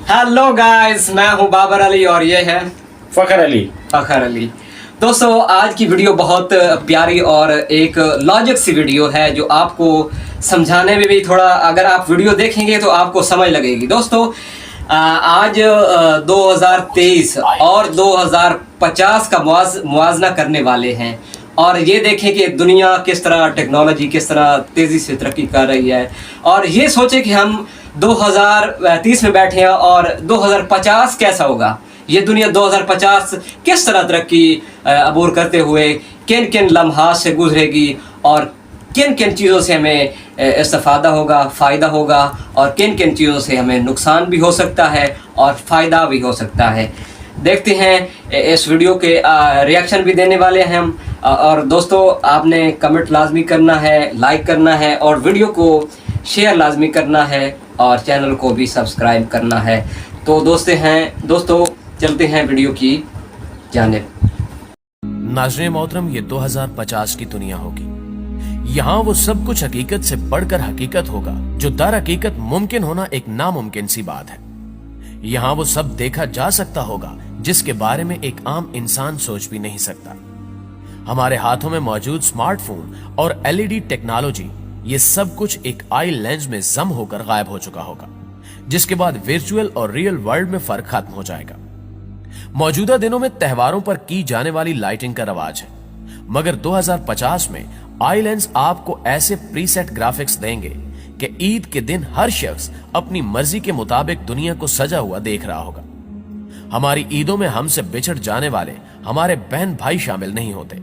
Hello guys, मैं हूं बाबर अली और ये है फखर अली। दोस्तों, आज की वीडियो बहुत प्यारी और एक लॉजिक सी वीडियो है जो आपको समझाने में भी थोड़ा, अगर आप वीडियो देखेंगे तो आपको समझ लगेगी। दोस्तों, आज 2023 और 2050 का मुआवजा करने वाले हैं और ये देखें कि दुनिया किस तरह, टेक्नोलॉजी किस तरह तेज़ी से तरक्की कर रही है। और ये सोचें कि हम 2030 में बैठे हैं और 2050 कैसा होगा, ये दुनिया 2050 किस तरह तरक्की अबूर करते हुए किन किन लम्हात से गुजरेगी और किन किन चीज़ों से हमें इस्तेफादा होगा, फ़ायदा होगा और किन किन चीज़ों से हमें नुकसान भी हो सकता है और फ़ायदा भी हो सकता है। देखते हैं, इस वीडियो के रिएक्शन भी देने वाले हैं हम। और दोस्तों, आपने कमेंट लाजमी करना है, लाइक करना है और वीडियो को शेयर लाजमी करना है और चैनल को भी सब्सक्राइब करना है। तो दोस्तों चलते हैं वीडियो की जानिब। नाज़रीन मोहतरम, ये 2050 की दुनिया होगी। यहाँ वो सब कुछ हकीकत से बढ़कर हकीकत होगा जो दर हकीकत मुमकिन होना एक नामुमकिन सी बात है। यहाँ वो सब देखा जा सकता होगा जिसके बारे में एक आम इंसान सोच भी नहीं सकता। हमारे हाथों में मौजूद स्मार्टफोन और एलईडी टेक्नोलॉजी, ये सब कुछ एक आई लेंस में जम होकर गायब हो चुका होगा, जिसके बाद वर्चुअल और रियल वर्ल्ड में फर्क खत्म हो जाएगा। मौजूदा दिनों में त्योहारों पर की जाने वाली लाइटिंग का रवाज है, मगर 2050 में आई लेंस आपको ऐसे प्रीसेट ग्राफिक्स देंगे कि ईद के दिन हर शख्स अपनी मर्जी के मुताबिक दुनिया को सजा हुआ देख रहा होगा। हमारी ईदों में हमसे बिछड़ जाने वाले हमारे बहन भाई शामिल नहीं होते,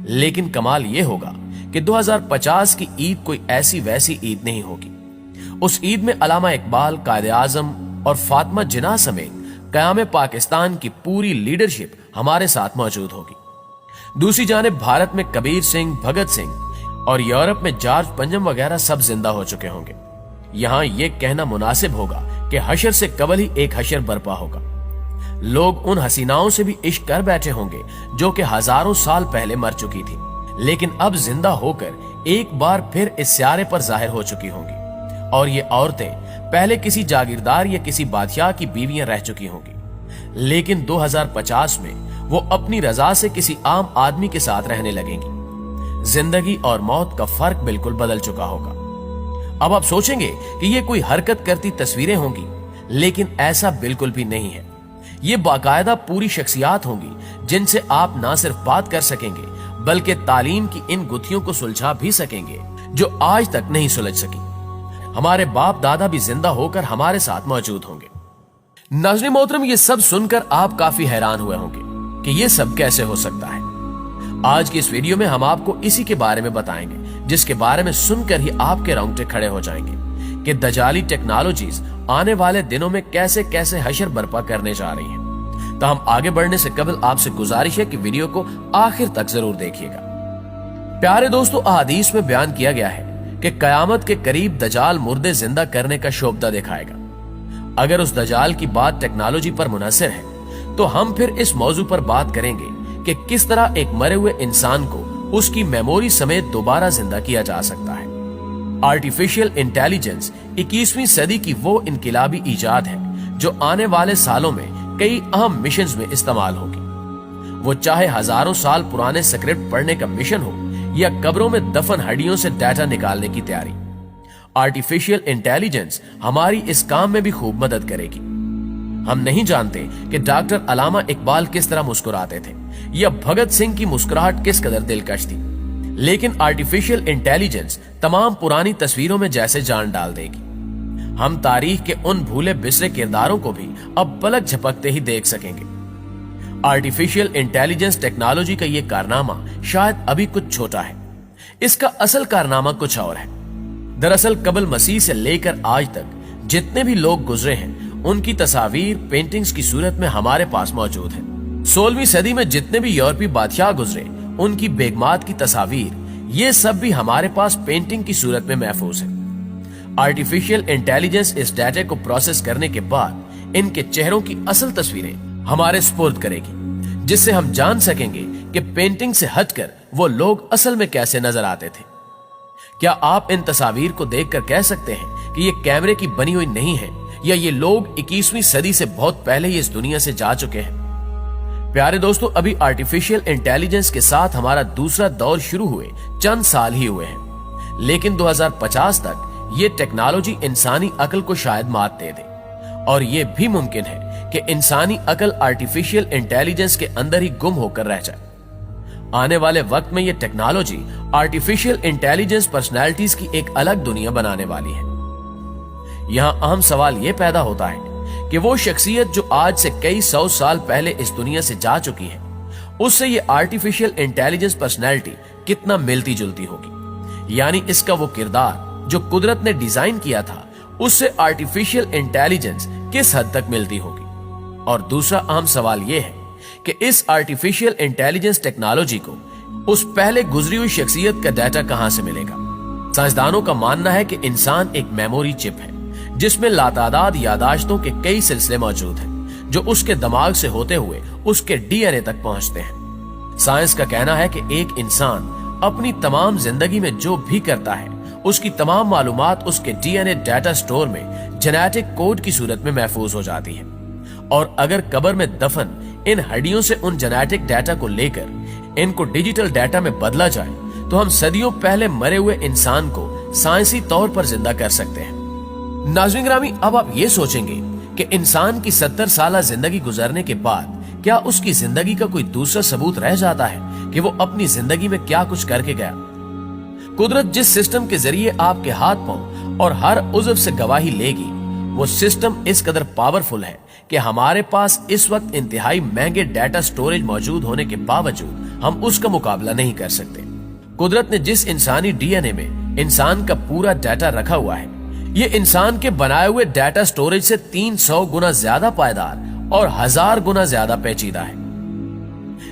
लेकिन कमाल यह होगा कि 2050 की ईद कोई ऐसी वैसी ईद नहीं होगी। उस ईद में अल्लामा इकबाल, कायदे आजम और फातिमा जिन्ना समेत क़याम पाकिस्तान की पूरी लीडरशिप हमारे साथ मौजूद होगी। दूसरी जानिब भारत में कबीर सिंह, भगत सिंह और यूरोप में जॉर्ज पंजम वगैरह सब जिंदा हो चुके होंगे। यहां यह कहना मुनासिब होगा कि हशर से कबल ही एक हशर बर्पा होगा। लोग उन हसीनाओं से भी इश्क कर बैठे होंगे जो कि हजारों साल पहले मर चुकी थी, लेकिन अब जिंदा होकर एक बार फिर इस स्यारे पर जाहिर हो चुकी होंगी। और ये औरतें पहले किसी जागीरदार या किसी बादशाह की बीवियां रह चुकी होंगी, लेकिन 2050 में वो अपनी रजा से किसी आम आदमी के साथ रहने लगेंगी। जिंदगी और मौत का फर्क बिल्कुल बदल चुका होगा। अब आप सोचेंगे कि ये कोई हरकत करती तस्वीरें होंगी, लेकिन ऐसा बिल्कुल भी नहीं है। ये बाकायदा पूरी शख्सियात होंगी जिनसे आप ना सिर्फ बात कर सकेंगे बल्कि तालीम की इन गुत्थियों को सुलझा भी सकेंगे जो आज तक नहीं सुलझ सकी। हमारे बाप दादा भी जिंदा होकर हमारे साथ मौजूद होंगे। नाज़रीन मोहतरम, ये सब सुनकर आप काफी हैरान हुए होंगे कि ये सब कैसे हो सकता है। आज की इस वीडियो में हम आपको इसी के बारे में बताएंगे, जिसके बारे में सुनकर ही आपके रोंगटे खड़े हो जाएंगे कि दजाली टेक्नोलॉजीज आने वाले दिनों में कैसे कैसे हशर बर्पा करने जा रही हैं। तो हम आगे बढ़ने से कबल आपसे गुजारिश है कि वीडियो को आखिर तक जरूर देखिएगा। प्यारे दोस्तों, अहादीस में बयान किया गया है कि कयामत के करीब दजाल मुर्दे जिंदा करने का शोबदा दिखाएगा। अगर उस दजाल की बात टेक्नोलॉजी पर मुनहसर है तो हम फिर इस मौजू पर बात करेंगे कि किस तरह एक मरे हुए इंसान को उसकी मेमोरी समेत दोबारा जिंदा किया जा सकता है। आर्टिफिशियल इंटेलिजेंस 21वीं सदी की वो इनकिलाबी इजाद है जो आने वाले सालों में कई अहम मिशंस में इस्तेमाल होगी। वो चाहे हजारों साल पुराने स्क्रिप्ट पढ़ने का मिशन हो या कब्रों में दफन हड्डियों से डाटा निकालने की तैयारी, आर्टिफिशियल इंटेलिजेंस हमारी इस काम में भी खूब मदद करेगी। हम नहीं जानते कि डॉक्टर अल्लामा इकबाल किस तरह मुस्कुराते थे या भगत सिंह की मुस्कुराहट किस कदर दिलकश थी, लेकिन आर्टिफिशियल इंटेलिजेंस तमाम पुरानी तस्वीरों में जैसे जान डाल देगी। हम तारीख के उन भूले बिसरे किरदारों को भी अब पलक झपकते ही देख सकेंगे। आर्टिफिशियल इंटेलिजेंस टेक्नोलॉजी का यह कारनामा शायद अभी कुछ छोटा है, इसका असल कारनामा कुछ और है। दरअसल कबल मसीह से लेकर आज तक जितने भी लोग गुजरे हैं उनकी तस्वीर पेंटिंग्स की सूरत में हमारे पास मौजूद है। 16वीं सदी में जितने भी यूरोपीय बादशाह गुजरे उनकी बेगमात की तस्वीर, ये सब भी हमारे पास पेंटिंग की सूरत में महफूज है। आर्टिफिशियल इंटेलिजेंस इस डाटा को प्रोसेस करने के बाद इनके चेहरों की असल तस्वीरें हमारे स्पुर्द करेगी, जिससे हम जान सकेंगे कि पेंटिंग से हटकर वो लोग असल में कैसे नजर आते थे। क्या आप इन तस्वीर को देखकर कह सकते हैं कि ये कैमरे की बनी हुई नहीं है या ये लोग 21वीं सदी से बहुत पहले ही इस दुनिया से जा चुके हैं? प्यारे दोस्तों, अभी आर्टिफिशियल इंटेलिजेंस के साथ हमारा दूसरा दौर शुरू हुए चंद साल ही हुए हैं, लेकिन 2050 तक ये टेक्नोलॉजी इंसानी अकल को शायद मात दे दे। और ये भी मुमकिन है कि इंसानी अकल आर्टिफिशियल इंटेलिजेंस के अंदर ही गुम होकर रह जाए। आने वाले वक्त में ये टेक्नोलॉजी आर्टिफिशियल इंटेलिजेंस पर्सनैलिटीज की एक अलग दुनिया बनाने वाली है। यहां अहम सवाल यह पैदा होता है कि वो शख्सियत जो आज से कई 100 साल पहले इस दुनिया से जा चुकी है, उससे ये आर्टिफिशियल इंटेलिजेंस पर्सनैलिटी कितना मिलती जुलती होगी। यानी इसका वो किरदार जो कुदरत ने डिजाइन किया था, उससे आर्टिफिशियल इंटेलिजेंस किस हद तक मिलती होगी। और दूसरा अहम सवाल यह है कि इस आर्टिफिशियल इंटेलिजेंस टेक्नोलॉजी को उस पहले गुजरी हुई शख्सियत का डाटा कहां से मिलेगा। साइंसदानों का मानना है कि इंसान एक मेमोरी चिप है जिसमें लातादाद यादाश्तों के कई सिलसिले मौजूद हैं, जो उसके दिमाग से होते हुए उसके डीएनए तक पहुंचते हैं। साइंस का कहना है कि एक इंसान अपनी तमाम जिंदगी में जो भी करता है, उसकी तमाम मालूमात उसके डीएनए डाटा स्टोर में जेनेटिक कोड की सूरत में महफूज हो जाती है। और अगर कब्र में दफन इन हड्डियों से उन जेनेटिक डाटा को लेकर इनको डिजिटल डाटा में बदला जाए, तो हम सदियों पहले मरे हुए इंसान को साइंसी तौर पर जिंदा कर सकते हैं। नाज़रीन ग्रामी, अब आप ये सोचेंगे कि इंसान की 70 साल जिंदगी गुजरने के बाद क्या उसकी जिंदगी का कोई दूसरा सबूत रह जाता है कि वो अपनी जिंदगी में क्या कुछ करके गया। कुदरत जिस सिस्टम के जरिए आपके हाथ पांव और हर उज़्व से गवाही लेगी, वो सिस्टम इस कदर पावरफुल है कि हमारे पास इस वक्त इंतहाई महंगे डाटा स्टोरेज मौजूद होने के बावजूद हम उसका मुकाबला नहीं कर सकते। कुदरत ने जिस इंसानी डीएनए में इंसान का पूरा डाटा रखा हुआ है, ये इंसान के बनाए हुए डाटा स्टोरेज से 300 गुना ज्यादा पायदार और 1000 गुना ज्यादा पेचीदा है,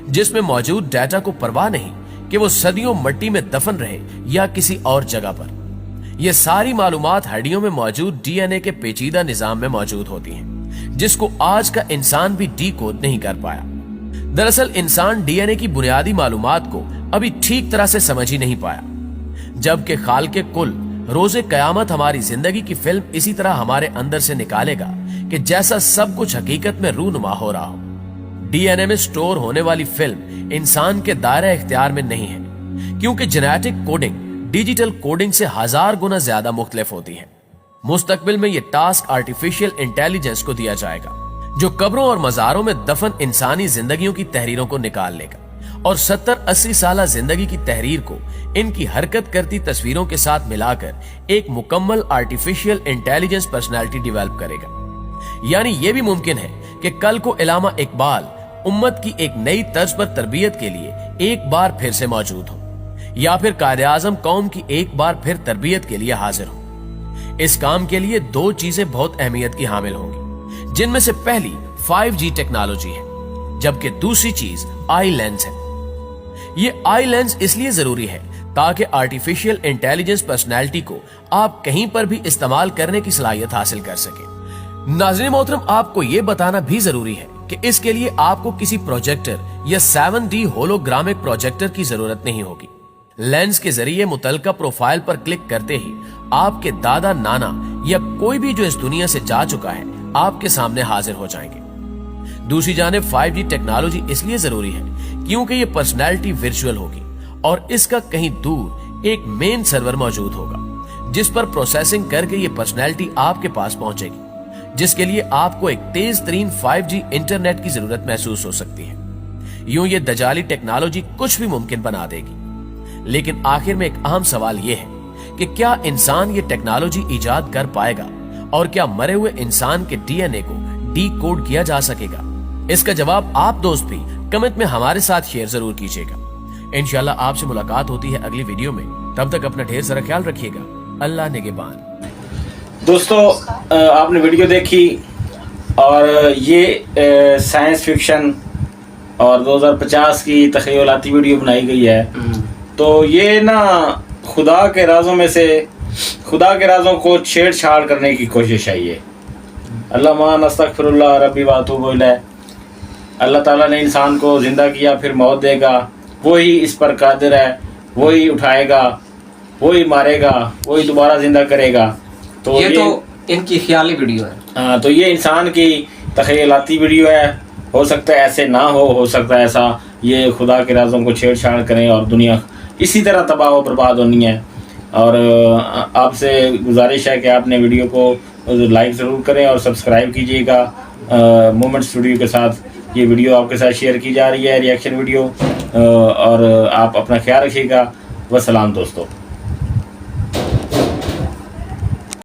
जिसमें मौजूद डाटा को परवाह नहीं कि वो सदियों मिट्टी में दफन रहे या किसी और जगह पर। ये सारी मालूमात हड्डियों में मौजूद डीएनए के पेचीदा निजाम में मौजूद होती हैं, जिसको आज का इंसान भी डीकोड नहीं कर पाया। दरअसल इंसान डीएनए की बुनियादी मालूमात को अभी ठीक तरह से समझ ही नहीं पाया, जबकि खालिक़े कुल रोज़े क़यामत हमारी जिंदगी की फिल्म इसी तरह हमारे अंदर से निकालेगा कि जैसा सब कुछ हकीकत में रूनुमा हो रहा हो। डीएनए में स्टोर होने वाली फिल्म इंसान के दायरे इख्तियार में नहीं है, क्योंकि जेनेटिक कोडिंग डिजिटल कोडिंग से 1000 गुना ज्यादा मुख्तलिफ होती है। मुस्तकबिल में यह टास्क आर्टिफिशियल इंटेलिजेंस को दिया जाएगा, जो कब्रों और मज़ारों में दफन इंसानी जिंदगियों की तहरीरों को निकाल लेगा और 70-80 साल जिंदगी की तहरीर को इनकी हरकत करती तस्वीरों के साथ मिलाकर एक मुकम्मल आर्टिफिशियल इंटेलिजेंस पर्सनालिटी डेवलप करेगा। यानी यह भी मुमकिन है कि कल को इलामा इकबाल उम्मत की एक नई तर्ज पर तरबियत के लिए एक बार फिर से मौजूद हो, या फिर कायदे आज़म कौम की एक बार फिर तरबियत के लिए हाजिर हो। इस काम के लिए दो चीजें बहुत अहमियत की हामिल होंगी, जिनमें से पहली 5G टेक्नोलॉजी है, जबकि दूसरी चीज आई लेंस है। ये आई लेंस इसलिए जरूरी है ताकि आर्टिफिशियल इंटेलिजेंस पर्सनैलिटी को आप कहीं पर भी इस्तेमाल करने की सलाहियत हासिल कर सके। नाज़रीन मोहतरम, आपको यह बताना भी जरूरी है कि इसके लिए आपको किसी प्रोजेक्टर या 7D होलोग्रामिक प्रोजेक्टर की जरूरत नहीं होगी। लेंस के जरिए मुतलका प्रोफाइल पर क्लिक करते ही आपके दादा नाना या कोई भी जो इस दुनिया से जा चुका है आपके सामने हाजिर हो जाएंगे। दूसरी जानिब 5G टेक्नोलॉजी इसलिए जरूरी है क्योंकि ये पर्सनैलिटी वर्चुअल होगी और इसका कहीं दूर एक मेन सर्वर मौजूद होगा, जिस पर प्रोसेसिंग करके ये पर्सनैलिटी आपके पास पहुंचेगी, जिसके लिए आपको एक तेज तरीन 5G इंटरनेट की जरूरत महसूस हो सकती है। यूं ये दजाली टेक्नोलॉजी कुछ भी मुमकिन बना देगी। लेकिन आखिर में एक अहम सवाल यह है कि क्या इंसान ये टेक्नोलॉजी इजाद कर पाएगा और क्या मरे हुए इंसान के डीएनए को डी कोड किया जा सकेगा? इसका जवाब आप दोस्त भी कमेंट में हमारे साथ शेयर जरूर कीजिएगा। इंशाल्लाह आपसे मुलाकात होती है अगली वीडियो में। तब तक अपना ढेर सारा ख्याल रखिएगा। अल्लाह निगहबान। दोस्तों, आपने वीडियो देखी और ये साइंस फिक्शन और 2050 की तख़य्युलाती वीडियो बनाई गई है। तो ये ना खुदा के राजों में से खुदा के राजों को छेड़छाड़ करने की कोशिश है। ये अल्लाह मान अस्तगफिरुल्लाह रब्बी व अतूबु इलैह। अल्लाह ताला ने इंसान को ज़िंदा किया, फिर मौत देगा, वही इस पर कादिर है, वही उठाएगा, वही मारेगा, वही दोबारा ज़िंदा करेगा। तो ये तो इनकी ख्याली वीडियो है। تو یہ انسان کی تخیلاتی ویڈیو ہے. ہو سکتا ہے ایسے نہ ہو سکتا ہے ایسا یہ خدا کے رازوں کو چھیڑ چھاڑ کریں اور دنیا اسی طرح تباہ و برباد ہونی ہے. اور آپ سے گزارش ہے کہ آپ نے ویڈیو کو لائک ضرور کریں اور سبسکرائب کیجیے گا. مومنٹ اسٹوڈیو کے ساتھ یہ ویڈیو آپ کے ساتھ شیئر کی جا رہی ہے، ریئیکشن ویڈیو. اور آپ اپنا خیال رکھیے گا. والسلام دوستو.